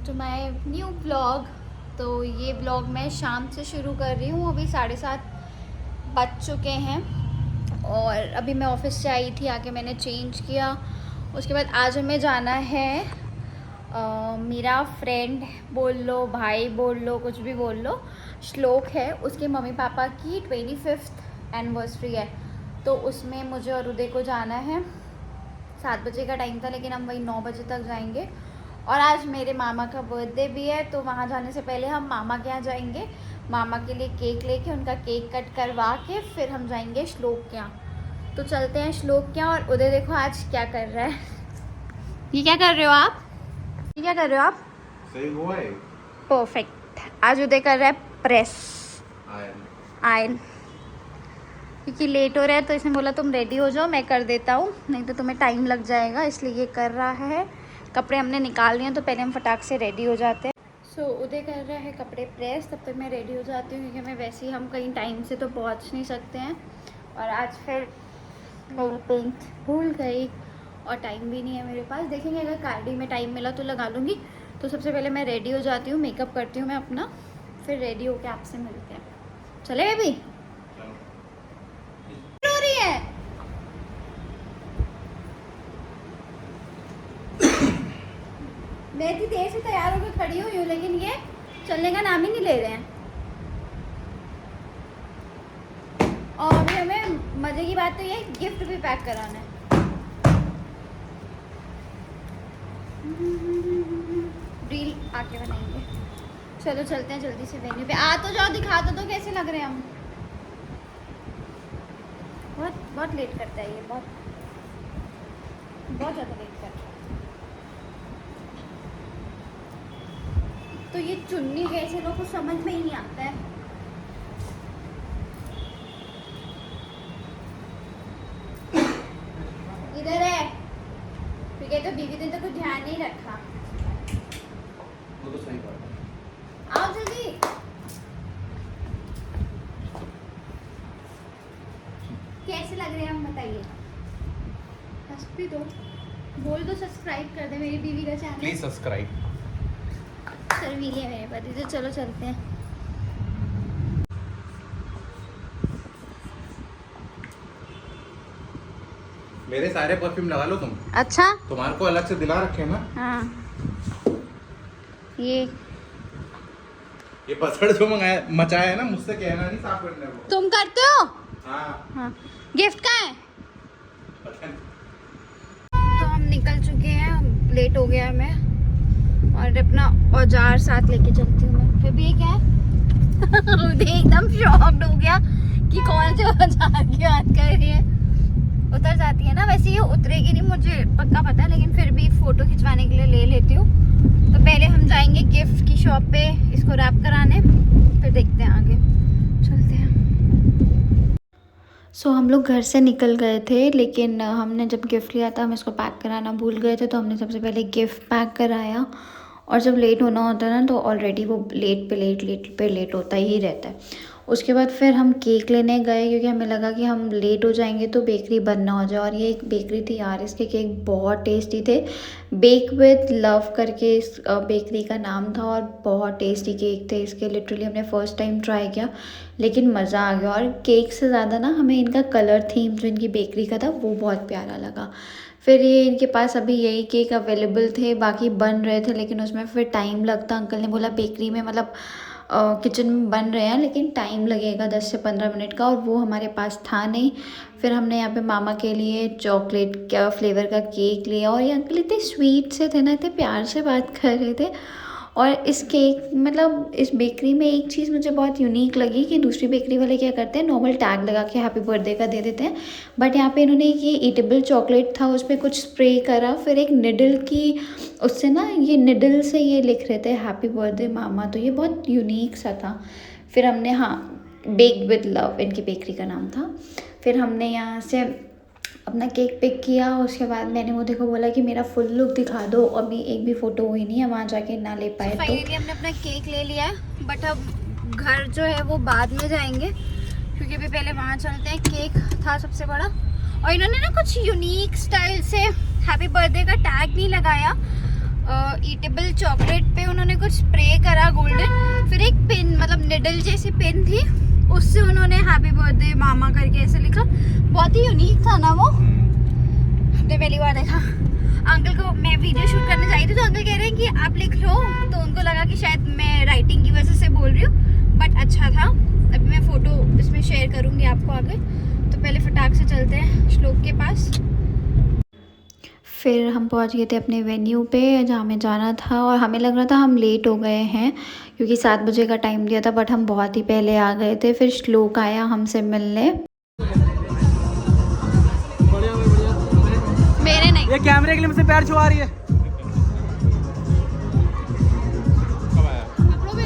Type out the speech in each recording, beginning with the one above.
To my new blog. तो ये blog मैं शाम से शुरू कर रही हूँ। अभी 7:30 बज चुके हैं और अभी मैं ऑफिस से आई थी, आके मैंने चेंज किया। उसके बाद आज हमें जाना है मेरा फ्रेंड बोल लो, भाई बोल लो, कुछ भी बोल लो, श्लोक है, उसके मम्मी पापा की 25th एनिवर्सरी है। तो उसमें मुझे और उदय को जाना है। 7 बजे का टाइम था लेकिन हम वही 9 बजे तक जाएंगे। और आज मेरे मामा का बर्थडे भी है, तो वहाँ जाने से पहले हम मामा के यहाँ जाएंगे। मामा के लिए केक लेके उनका केक कट करवा के फिर हम जाएंगे श्लोक के यहाँ। तो चलते हैं श्लोक के यहाँ। और उदय देखो आज क्या कर रहा है। ये क्या कर रहे हो आप? ये क्या कर रहे हो आप? सही हुआ है। परफेक्ट। आज उदय कर रहा है प्रेस आयरन, क्योंकि लेट हो रहा है तो इसने बोला तुम रेडी हो जाओ, मैं कर देता हूँ, नहीं तो तुम्हें टाइम लग जाएगा, इसलिए ये कर रहा है। कपड़े हमने निकाल लिए तो पहले हम फटाक से रेडी हो जाते हैं। सो उदय कर रहा है कपड़े प्रेस, तब तक मैं रेडी हो जाती हूँ, क्योंकि मैं वैसे ही हम कहीं टाइम से तो पहुँच नहीं सकते हैं। और आज फिर नेल पेंट भूल गई और टाइम भी नहीं है मेरे पास। देखेंगे अगर कार्डी में टाइम मिला तो लगा लूँगी। तो सबसे पहले मैं रेडी हो जाती हूँ, मेकअप करती हूँ मैं अपना, फिर रेडी होके आपसे मिलते हैं। चले बेबी? हो रही है मैं इतनी देर से तैयार होकर खड़ी हुई हूँ, लेकिन ये चलने का नाम ही नहीं ले रहे हैं। और अभी हमें मजे की बात तो ये गिफ्ट भी पैक कराना है। रील आके बनाएंगे। चलो चलते हैं जल्दी से वेन्यू पे। आ तो जाओ, दिखा तो दो कैसे लग रहे हैं हम। बहुत लेट करता है ये, बहुत ज़्यादा लेट करता है। तो ये चुन्नी कैसे लोग को समझ में ही नहीं आता है। इधर है, फिर कहते बीवी ने तो कुछ ध्यान नहीं रखा। वो तो सही बात है। आओ जल्दी। कैसे लग रहे हैं हम बताइए? हंस भी दो, बोल दो सब्सक्राइब कर दे मेरी बीवी का चैनल। Please subscribe. शर्मीली है मेरे पति। तो चलो चलते हैं। मेरे सारे परफ्यूम लगा लो तुम। अच्छा, तुम्हारे को अलग से दिला रखे हैं ना। हाँ ये पसड़ जो मंगाया मचाया है ना, मुझसे कहना नहीं साफ करने को। तुम करते हो? हाँ। हाँ। गिफ्ट कहाँ है? पता नहीं। तो हम निकल चुके हैं, लेट हो गया मैं, और अपना औजार साथ लेके चलती हूँ मैं। फिर भी ये क्या है? एकदम शॉक्ड हो गया कि कौन से औजार की बात कर रही है। उतर जाती है ना, वैसे ये उतरेगी नहीं मुझे पक्का पता है, लेकिन फिर भी फोटो खिंचवाने के लिए ले लेती हूँ। तो पहले हम जाएंगे गिफ्ट की शॉप पे इसको रैप कराने, फिर देखते हैं आगे। चलते हैं। सो हम लोग घर से निकल गए थे, लेकिन हमने जब गिफ्ट लिया था हम इसको पैक कराना भूल गए थे। तो हमने सबसे पहले गिफ्ट पैक कराया, और जब लेट होना होता है ना तो ऑलरेडी वो लेट पे लेट होता ही रहता है। उसके बाद फिर हम केक लेने गए, क्योंकि हमें लगा कि हम लेट हो जाएंगे तो बेकरी बंद ना हो जाए। और ये एक बेकरी थी यार, इसके केक बहुत टेस्टी थे। बेक विद लव करके इस बेकरी का नाम था, और बहुत टेस्टी केक थे इसके। लिटरली हमने फ़र्स्ट टाइम ट्राई किया, लेकिन मज़ा आ गया। और केक से ज़्यादा ना हमें इनका कलर थीम जो इनकी बेकरी का था वो बहुत प्यारा लगा। फिर ये इनके पास अभी यही केक अवेलेबल थे, बाकी बन रहे थे लेकिन उसमें फिर टाइम लगता। अंकल ने बोला बेकरी में मतलब किचन में बन रहे हैं लेकिन टाइम लगेगा 10 से 15 मिनट का, और वो हमारे पास था नहीं। फिर हमने यहाँ पे मामा के लिए चॉकलेट का फ्लेवर का केक लिया, और ये अंकल इतने स्वीट से थे ना, इतने प्यार से बात कर रहे थे। और इस केक मतलब इस बेकरी में एक चीज़ मुझे बहुत यूनिक लगी कि दूसरी बेकरी वाले क्या करते हैं, नॉर्मल टैग लगा के हैप्पी बर्थडे का दे देते हैं, बट यहाँ पे इन्होंने ये ईटेबल चॉकलेट था उस पर कुछ स्प्रे करा, फिर एक निडल की उससे ना ये निडल से ये लिख रहे थे हैप्पी बर्थडे मामा। तो ये बहुत यूनिक सा था। फिर हमने, हाँ, बेक विद लव इनकी बेकरी का नाम था। फिर हमने यहाँ से अपना केक पिक किया। उसके बाद मैंने वो देखो बोला कि मेरा फुल लुक दिखा दो, अभी एक भी फ़ोटो हुई नहीं है, वहाँ जाके ना ले पाए। तो फाइनली हमने अपना केक ले लिया है, बट अब घर जो है वो बाद में जाएंगे, क्योंकि अभी पहले वहाँ चलते हैं। केक था सबसे बड़ा, और इन्होंने ना कुछ यूनिक स्टाइल से हैप्पी बर्थडे का टैग नहीं लगाया, ईटेबल चॉकलेट पे उन्होंने कुछ स्प्रे करा गोल्डन, फिर एक पिन मतलब निडल जैसी पिन थी, उससे उन्होंने हैप्पी बर्थडे मामा करके ऐसे लिखा। बहुत ही यूनिक था ना वो, हमने पहली बार देखा। अंकल को मैं वीडियो शूट करने जा रही थी तो अंकल कह रहे हैं कि आप लिख लो, तो उनको लगा कि शायद मैं राइटिंग की वजह से बोल रही हूँ, बट अच्छा था। अभी मैं फ़ोटो इसमें शेयर करूँगी आपको आगे। तो पहले फटाक से चलते हैं श्लोक के पास। फिर हम पहुंच गए थे अपने वेन्यू पे जहाँ हमें जाना था, और हमें लग रहा था हम लेट हो गए हैं क्योंकि 7 बजे का टाइम दिया था, बट हम बहुत ही पहले आ गए थे। फिर श्लोक आया हमसे मिलने। मेरे नहीं, ये कैमरे के लिए मुझसे पैर छुआ रही है।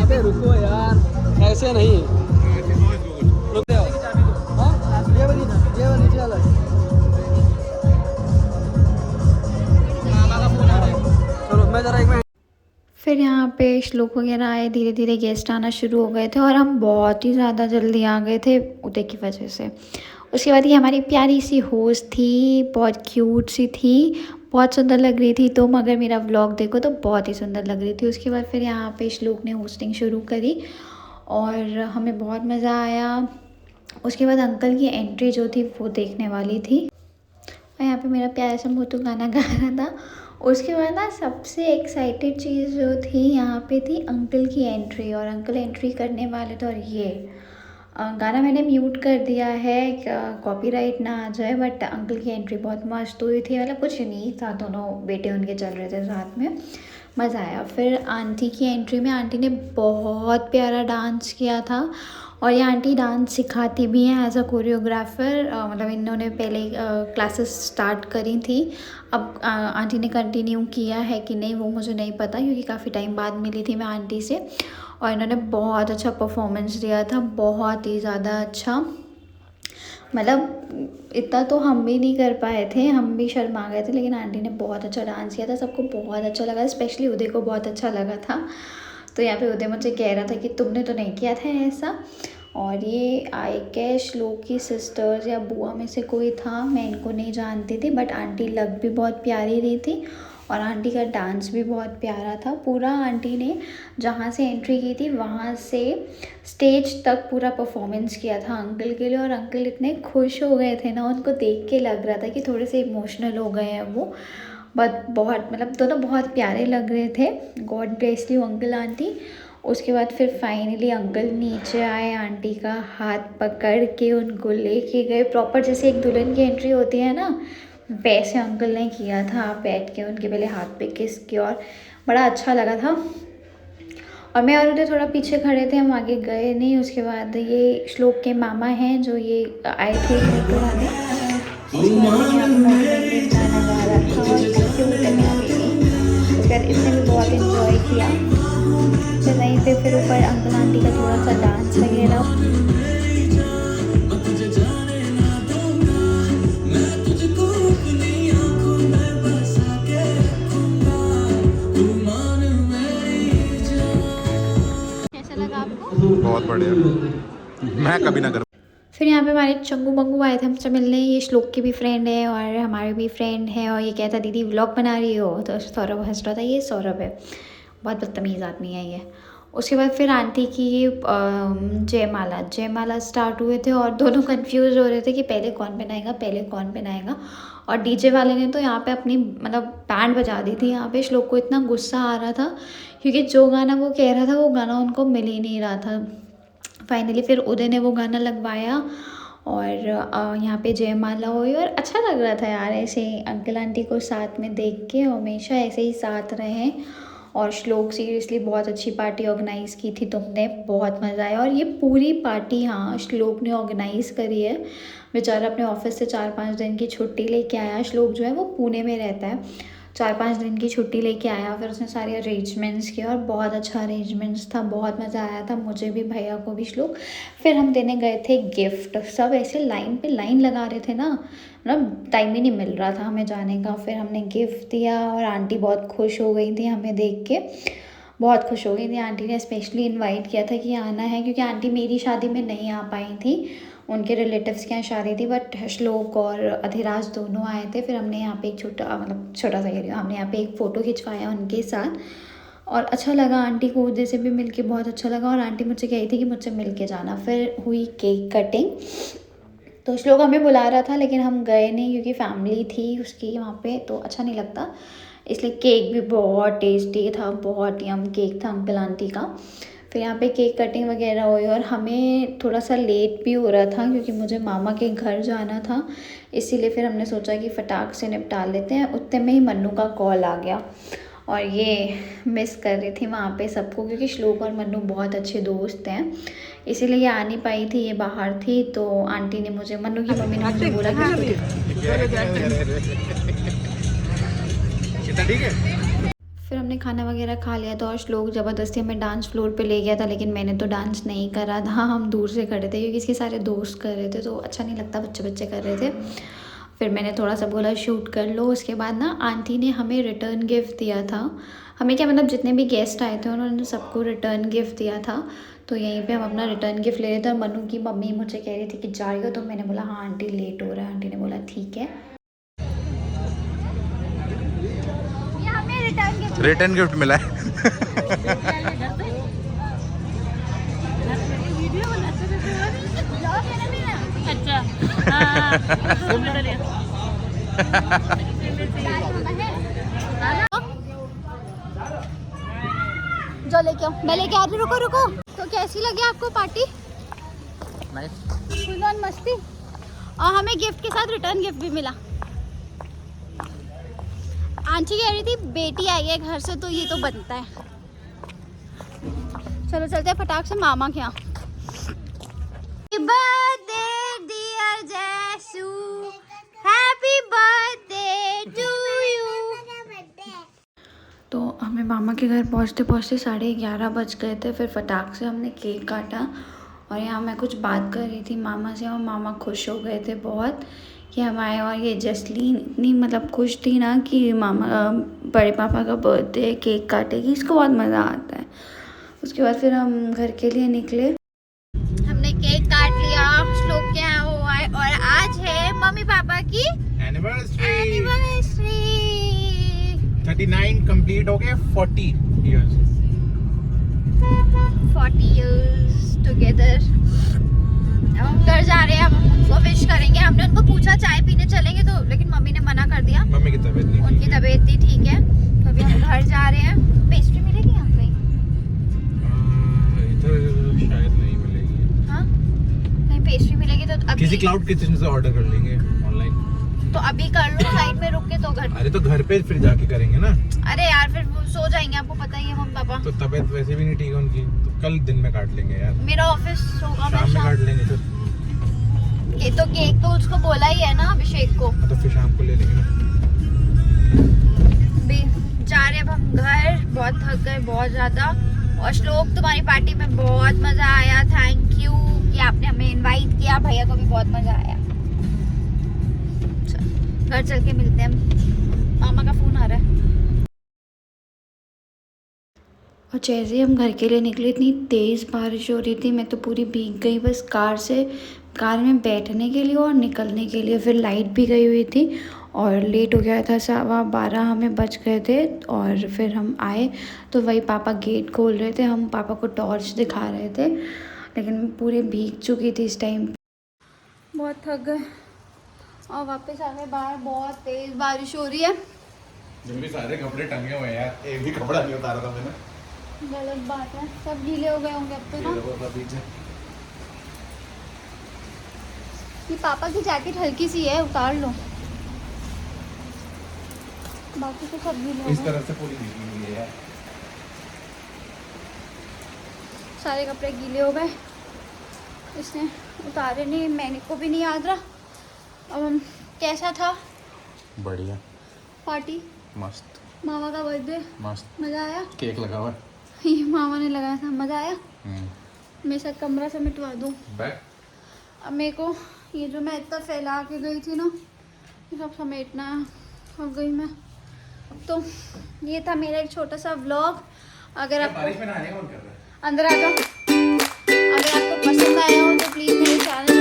अबे रुको यार, ऐसे नहीं, रुक जाओ। हाँ ये वाली नीचे वाला है। चलो मैं जरा एक मिनट। फिर यहाँ पे श्लोक वगैरह आए, धीरे धीरे गेस्ट आना शुरू हो गए थे और हम बहुत ही ज़्यादा जल्दी आ गए थे उदय की वजह से। उसके बाद ये हमारी प्यारी सी होस्ट थी, बहुत क्यूट सी थी, बहुत सुंदर लग रही थी। तुम अगर मेरा व्लॉग देखो तो बहुत ही सुंदर लग रही थी। उसके बाद फिर यहाँ पे श्लोक ने होस्टिंग शुरू करी और हमें बहुत मज़ा आया। उसके बाद अंकल की एंट्री जो थी वो देखने वाली थी, और यहाँ पे मेरा प्यारा सा मोटू गाना गा रहा था। उसके बाद ना सबसे एक्साइटेड चीज़ जो थी यहाँ पे थी अंकल की एंट्री, और अंकल एंट्री करने वाले थे। और ये गाना मैंने म्यूट कर दिया है कॉपीराइट ना आ जाए, बट अंकल की एंट्री बहुत मस्त हुई थी, मतलब कुछ यूनिक था। दोनों बेटे उनके चल रहे थे साथ में, मज़ा आया। फिर आंटी की एंट्री में आंटी ने बहुत प्यारा डांस किया था, और ये आंटी डांस सिखाती भी हैं एज अ कोरियोग्राफर। मतलब इन्होंने पहले क्लासेस स्टार्ट करी थी, अब आंटी ने कंटिन्यू किया है कि नहीं वो मुझे नहीं पता, क्योंकि काफ़ी टाइम बाद मिली थी मैं आंटी से। और इन्होंने बहुत अच्छा परफॉर्मेंस दिया था, बहुत ही ज़्यादा अच्छा। मतलब इतना तो हम भी नहीं कर पाए थे, हम भी शर्मा गए थे, लेकिन आंटी ने बहुत अच्छा डांस किया था, सबको बहुत अच्छा लगा, स्पेशली उदय को बहुत अच्छा लगा था। तो यहाँ पे उदय मुझे कह रहा था कि तुमने तो नहीं किया था ऐसा। और ये आई गेस श्लोक की सिस्टर्स या बुआ में से कोई था, मैं इनको नहीं जानती थी, बट आंटी लग भी बहुत प्यारी रही थी और आंटी का डांस भी बहुत प्यारा था। पूरा आंटी ने जहाँ से एंट्री की थी वहाँ से स्टेज तक पूरा परफॉर्मेंस किया था अंकल के लिए, और अंकल इतने खुश हो गए थे ना, उनको देख के लग रहा था कि थोड़े से इमोशनल हो गए हैं वो, बट बहुत मतलब दोनों बहुत प्यारे लग रहे थे। God bless you uncle aunty. उसके बाद फिर फाइनली अंकल नीचे आए, आंटी का हाथ पकड़ के उनको लेके गए, प्रॉपर जैसे एक दुल्हन की एंट्री होती है ना, वैसे अंकल ने किया था, बैठ के उनके पहले हाथ पे किस किया, और बड़ा अच्छा लगा था। और मैं और उधर थोड़ा पीछे खड़े थे, हम आगे गए नहीं। उसके बाद ये श्लोक के मामा हैं जो ये आए थे पुराने, उसके बाद इसने भी बहुत इन्जॉय किया। फिर वहीं पे फिर ऊपर अंकल आंटी का थोड़ा सा डांस वगैरह। कैसा लगा आपको? बहुत बढ़िया, मैं कभी ना करूँ। फिर यहाँ पे हमारे चंगू मंगू आए थे हमसे मिलने। ये श्लोक के भी फ्रेंड है और हमारे भी फ्रेंड है, और ये कहता दीदी व्लॉग बना रही हो, तो सौरभ हंस रहा था, ये सौरभ है, बहुत बदतमीज़ आदमी है ये। उसके बाद फिर आंटी की जयमाला स्टार्ट हुए थे, और दोनों कंफ्यूज हो रहे थे कि पहले कौन पहनाएगा। और डीजे वाले ने तो यहाँ पे अपनी मतलब बैंड बजा दी थी यहाँ पे। श्लोक को इतना गुस्सा आ रहा था क्योंकि जो गाना वो कह रहा था वो गाना उनको मिल ही नहीं रहा था। फाइनली फिर उदय ने वो गाना लगवाया और यहाँ पे जयमाला हुई, और अच्छा लग रहा था यार ऐसे अंकल आंटी को साथ में देख के, हमेशा ऐसे ही साथ रहें। और श्लोक सीरियसली बहुत अच्छी पार्टी ऑर्गेनाइज़ की थी तुमने, बहुत मज़ा आया। और ये पूरी पार्टी हाँ श्लोक ने ऑर्गेनाइज़ करी है, बेचारा अपने ऑफिस से 4-5 दिन की छुट्टी लेके आया। श्लोक जो है वो पुणे में रहता है, 4-5 दिन की छुट्टी लेके आया, फिर उसने सारे अरेंजमेंट्स किए और बहुत अच्छा अरेंजमेंट्स था, बहुत मज़ा आया था मुझे भी, भैया को भी, श्लोक। फिर हम देने गए थे गिफ्ट, सब ऐसे लाइन पे लाइन लगा रहे थे ना, मतलब टाइम ही नहीं मिल रहा था हमें जाने का। फिर हमने गिफ्ट दिया और आंटी बहुत खुश हो गई थी हमें देख के, बहुत खुश हो गई थी। आंटी ने स्पेशली इनवाइट किया था कि आना है, क्योंकि आंटी मेरी शादी में नहीं आ पाई थी, उनके रिलेटिव्स के यहाँ शादी थी, बट श्लोक और अधिराज दोनों आए थे। फिर हमने यहाँ पे एक छोटा सा एरिया, हमने यहाँ पे एक फ़ोटो खिंचवाया उनके साथ और अच्छा लगा। आंटी को जैसे भी मिलके बहुत अच्छा लगा और आंटी मुझसे कही थी कि मुझसे मिल के जाना। फिर हुई केक कटिंग। तो श्लोक हमें बुला रहा था लेकिन हम गए नहीं क्योंकि फैमिली थी उसकी वहाँ पे, तो अच्छा नहीं लगता, इसलिए केक भी बहुत टेस्टी था, बहुत यम केक था अंकल आंटी का। फिर यहाँ पे केक कटिंग वगैरह हुई और हमें थोड़ा सा लेट भी हो रहा था क्योंकि मुझे मामा के घर जाना था, इसीलिए फिर हमने सोचा कि फटाक से निपटा लेते हैं। उतने में ही मन्नू का कॉल आ गया और ये मिस कर रही थी वहाँ पे सबको, क्योंकि श्लोक और मन्नू बहुत अच्छे दोस्त हैं, इसीलिए ये आ नहीं पाई थी, ये बाहर थी। तो आंटी ने मुझे, मन्नू की मम्मी ने मुझे बोला कि ठीक है। फिर हमने खाना वगैरह खा लिया था और श्लोक ज़बरदस्ती हमें डांस फ्लोर पे ले गया था, लेकिन मैंने तो डांस नहीं करा था, हम दूर से खड़े थे क्योंकि इसके सारे दोस्त कर रहे थे तो अच्छा नहीं लगता, बच्चे बच्चे कर रहे थे। फिर मैंने थोड़ा सा बोला शूट कर लो। उसके बाद ना आंटी ने हमें रिटर्न गिफ्ट दिया था, हमें क्या मतलब जितने भी गेस्ट आए थे उन्होंने सबको रिटर्न गिफ्ट दिया था। तो यहीं पे हम अपना रिटर्न गिफ्ट ले रहे थे और मनु की मम्मी मुझे कह रही थी कि जा रही हो, तो मैंने बोला हाँ आंटी लेट हो रहा है। आंटी ने बोला ठीक है। रिटर्न गिफ्ट मिला है। जो लेके आओ, मैं लेके आ रही हूँ। रुको रुको। तो कैसी लगी आपको पार्टी? फुल ऑन मस्ती। और हमें गिफ्ट के साथ रिटर्न गिफ्ट भी मिला। आंटी कह रही थी बेटी आई है घर से तो ये तो बनता है। चलो चलते हैं फटाक से मामा के यहाँ। Happy birthday dear Jaisu, happy birthday to you. तो हमें मामा के घर पहुँचते पहुँचते 11:30 बज गए थे। फिर फटाक से हमने केक काटा और यहाँ मैं कुछ बात कर रही थी मामा से और मामा खुश हो गए थे बहुत कि हम आए। और ये जसलीन इतनी मतलब खुश थी ना कि मामा बड़े पापा का बर्थडे केक काटेगी, इसको बहुत मज़ा आता है। उसके बाद फिर हम घर के लिए निकले, हमने केक काट लिया, श्लोक के यहाँ वो आए और आज है मम्मी पापा की एनिवर्सरी। 39 कंप्लीट हो गए, 40 इयर्स टुगेदर। अब हम घर जा रहे हैं, अब उनको विश करेंगे। हमने उनको पूछा चाय पीने चलेंगे तो, लेकिन मम्मी ने मना कर दिया, मम्मी की तबीयत नहीं, उनकी तबीयत नहीं ठीक है। तो अभी हम घर जा रहे हैं। पेस्ट्री मिलेगी यहाँ कहीं? इधर शायद नहीं मिलेगी। हाँ कहीं पेस्ट्री मिलेगी तो अभी किसी क्लाउड किचन से ऑर्डर कर लेंगे ऑनलाइन। तो अभी कर लो, साइड में रुक के तो घर। अरे तो घर पे फिर जाके करेंगे ना। अरे यार फिर वो सो जाएंगे, आपको पता ही है मम्मी पापा। तो तबीयत वैसे भी नहीं ठीक है उनकी, तो कल दिन में काट लेंगे यार। मेरा ऑफिस होगा, मैं शाम में काट लेंगे फिर। ये तो केक तो उसको बोला ही है ना अभिषेक को, तो फिर शाम को ले लेंगे ना। भी जा रहे अब हम घर। बहुत थक गए बहुत ज्यादा। और श्लोक तुम्हारी पार्टी में बहुत मजा आया, थैंक यू कि आपने हमें इनवाइट किया, भैया को भी बहुत मजा आया। घर चल के मिलते हैं, मामा का फोन आ रहा है। और जैसे हम घर के लिए निकले इतनी तेज़ बारिश हो रही थी, मैं तो पूरी भीग गई बस कार में बैठने के लिए और निकलने के लिए। फिर लाइट भी गई हुई थी और लेट हो गया था, 12:15 हमें बज गए थे। और फिर हम आए तो वही पापा गेट खोल रहे थे, हम पापा को टॉर्च दिखा रहे थे, लेकिन मैं पूरे भीग चुकी थी इस टाइम। बहुत थक गए और वापस आ गए बाहर, बहुत तेज़ बारिश हो रही है। जिन भी सारे कपड़े टंगे हुए हैं यार, एक भी कपड़ा नहीं उतारा था मैंने। गलत बात है, सब गीले हो गए होंगे अब तो ना। ये पापा की जैकेट हल्की सी है, उतार लो, बाकी तो सब गीले हो गए। इस तरह से पूरी भीगी हुई है यार, सारे कपड़े गीले हो गए, इसने उतारे नहीं, मैंने को भी नहीं याद रहा। अब हम कैसा था बढ़िया पार्टी? मस्त, मामा का बर्थडे मस्त, मज़ा आया। केक लगा हुआ ये मामा ने लगाया था, मज़ा आया। है। मेरे साथ कमरा से मिटवा दूँ बैग अब मेरे को, ये जो मैं इतना फैला के गई थी ना, ये सब समेटना है। अब गई मैं तो, ये था मेरा एक छोटा सा व्लॉग। अगर आपको बारिश में नहाने का मन कर रहा है। अंदर आ जाओ, अगर आपको पसंद आया हो तो प्लीज़ मेरे चैनल